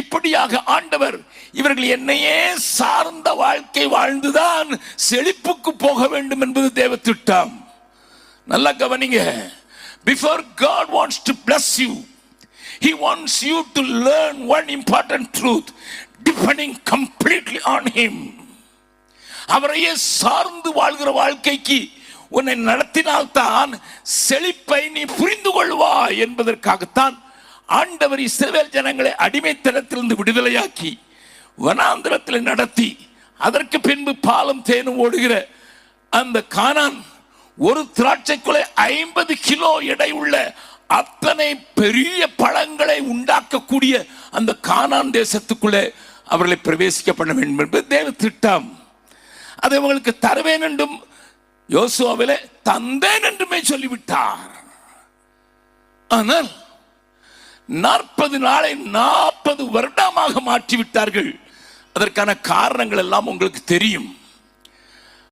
இப்படியாக ஆண்டவர் இவர்கள் என்னையே சார்ந்த வாழ்க்கை வாழ்ந்துதான் செழிப்புக்கு போக வேண்டும் என்பது தேவ திட்டம். நல்லா கவனிங்க. Before God wants to bless you, He wants you to learn one important truth, depending completely on Him. அவரையே சார்ந்து வாழ்கிற வாழ்க்கைக்கு உன்னை நடத்தினால்தான் செழிப்பை நீ புரிந்து கொள்வாய் என்பதற்காகத்தான் ஆண்டவர் இஸ்ரவேல் ஜனங்களை அடிமைத்தனத்திலிருந்து விடுதலையாக்கி வனாந்திரத்தில் நடத்தி, அதற்கு பின்பு பாலும் தேனும் ஓடுகிற அந்த கானான், ஒரு திராட்சை குலை 50 கிலோ எடை உள்ள அத்தனை பெரிய பழங்களை உண்டாக்கக்கூடிய அந்த கானான் தேசத்துக்குள்ளே அவர்களை பிரவேசிக்க பண்ண வேண்டும் என்பது தேவ திட்டம். அதை அவங்களுக்கு தருவேன் என்றும் யோசுவாவிலே தந்தேன் என்றுமே சொல்லிவிட்டார். ஆனால் 40 நாளை 40 வருடமாக மாற்றிவிட்டார்கள். அதற்கான காரணங்கள் எல்லாம் உங்களுக்கு தெரியும்.